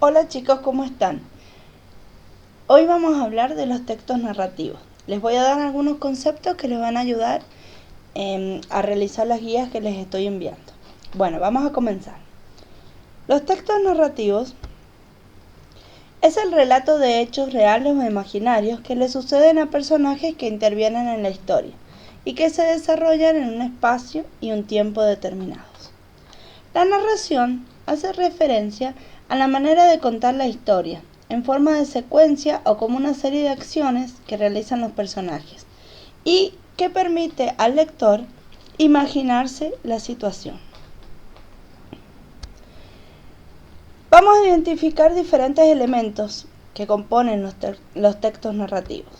Hola chicos, ¿cómo están? Hoy vamos a hablar de los textos narrativos. Les voy a dar algunos conceptos que les van a ayudar a realizar las guías que les estoy enviando. Bueno, vamos a comenzar. Los textos narrativos es el relato de hechos reales o imaginarios que le suceden a personajes que intervienen en la historia y que se desarrollan en un espacio y un tiempo determinados. La narración hace referencia a la manera de contar la historia, en forma de secuencia o como una serie de acciones que realizan los personajes, y que permite al lector imaginarse la situación. Vamos a identificar diferentes elementos que componen los textos narrativos.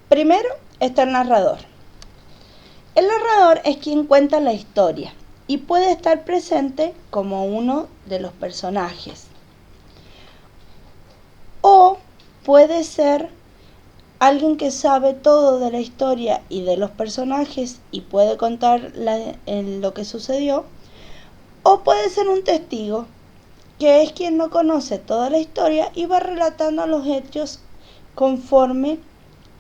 Primero está el narrador. El narrador es quien cuenta la historia y puede estar presente como uno de los personajes. O puede ser alguien que sabe todo de la historia y de los personajes y puede contar lo que sucedió. O puede ser un testigo, que es quien no conoce toda la historia y va relatando los hechos conforme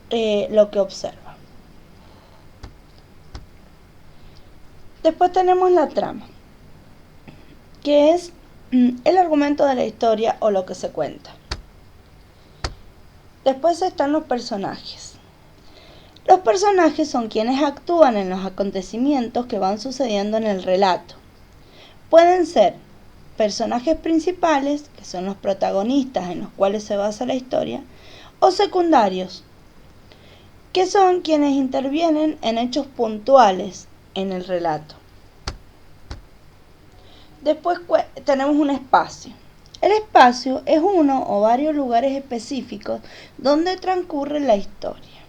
lo que observa. Después tenemos la trama, que es el argumento de la historia o lo que se cuenta. Después están los personajes. Los personajes son quienes actúan en los acontecimientos que van sucediendo en el relato. Pueden ser personajes principales, que son los protagonistas en los cuales se basa la historia, o secundarios, que son quienes intervienen en hechos puntuales en el relato. Después tenemos un espacio. El espacio es uno o varios lugares específicos donde transcurre la historia.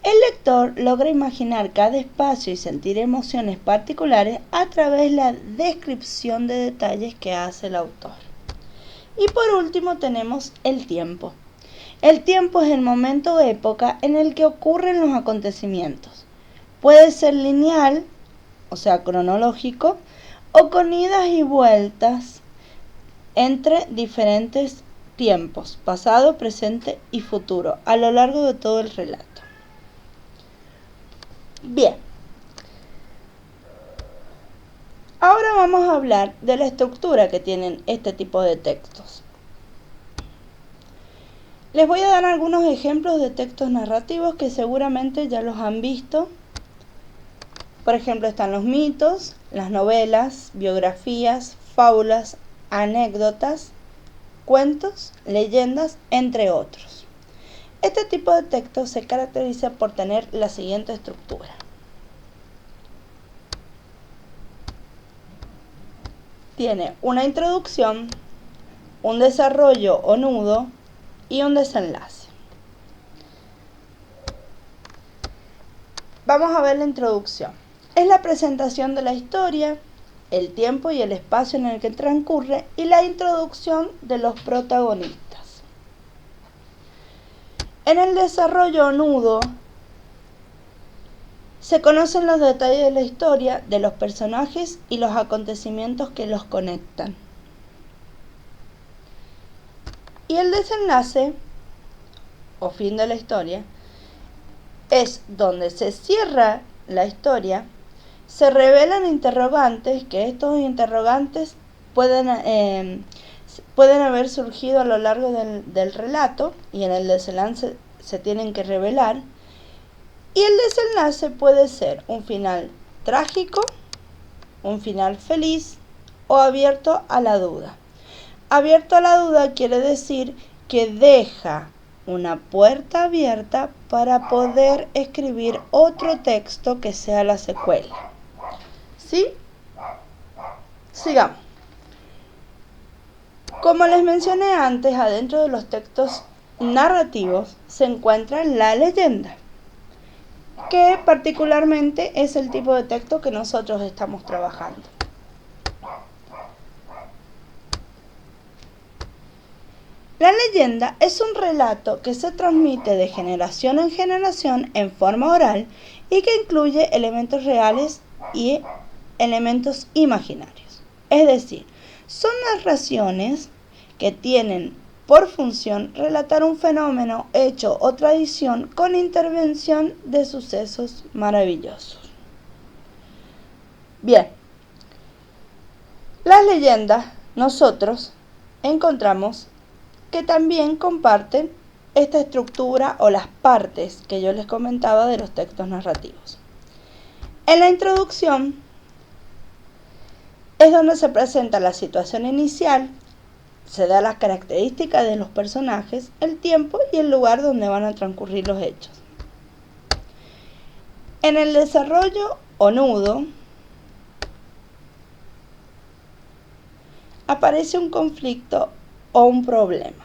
El lector logra imaginar cada espacio y sentir emociones particulares a través de la descripción de detalles que hace el autor. Y por último tenemos el tiempo. El tiempo es el momento o época en el que ocurren los acontecimientos. Puede ser lineal, o sea, cronológico, o con idas y vueltas entre diferentes tiempos, pasado, presente y futuro, a lo largo de todo el relato. Bien, ahora vamos a hablar de la estructura que tienen este tipo de textos. Les voy a dar algunos ejemplos de textos narrativos que seguramente ya los han visto. Por ejemplo, están los mitos, las novelas, biografías, fábulas, anécdotas, cuentos, leyendas, entre otros. Este tipo de texto se caracteriza por tener la siguiente estructura. Tiene una introducción, un desarrollo o nudo y un desenlace. Vamos a ver la introducción. Es la presentación de la historia, el tiempo y el espacio en el que transcurre y la introducción de los protagonistas. En el desarrollo o nudo se conocen los detalles de la historia, de los personajes y los acontecimientos que los conectan. Y el desenlace, o fin de la historia, es donde se cierra la historia, se revelan interrogantes, que estos interrogantes pueden haber surgido a lo largo del relato y en el desenlace se tienen que revelar. Y el desenlace puede ser un final trágico, un final feliz o abierto a la duda. Abierto a la duda quiere decir que deja una puerta abierta para poder escribir otro texto que sea la secuela. ¿Sí? Sigamos. Como les mencioné antes, adentro de los textos narrativos se encuentra la leyenda, que particularmente es el tipo de texto que nosotros estamos trabajando. La leyenda es un relato que se transmite de generación en generación en forma oral y que incluye elementos reales y elementos imaginarios. Es decir, Son narraciones que tienen por función relatar un fenómeno, hecho o tradición con intervención de sucesos maravillosos. Bien, las leyendas nosotros encontramos que también comparten esta estructura o las partes que yo les comentaba de los textos narrativos. En la introducción es donde se presenta la situación inicial, se da las características de los personajes, el tiempo y el lugar donde van a transcurrir los hechos. En el desarrollo o nudo aparece un conflicto o un problema.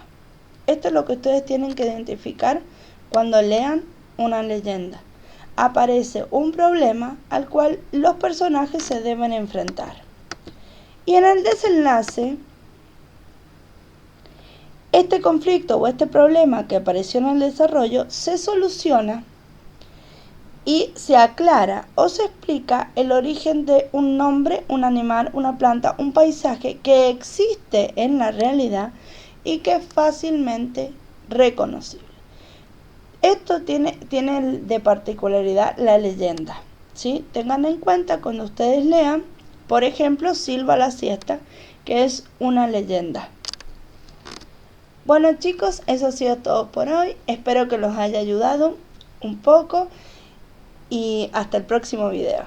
Esto es lo que ustedes tienen que identificar cuando lean una leyenda. Aparece un problema al cual los personajes se deben enfrentar. Y en el desenlace, este conflicto o este problema que apareció en el desarrollo se soluciona y se aclara o se explica el origen de un nombre, un animal, una planta, un paisaje que existe en la realidad y que es fácilmente reconocible. Esto tiene de particularidad la leyenda, ¿sí? Tengan en cuenta cuando ustedes lean, por ejemplo, Silba la siesta, que es una leyenda. Bueno chicos, eso ha sido todo por hoy. Espero que los haya ayudado un poco y hasta el próximo video.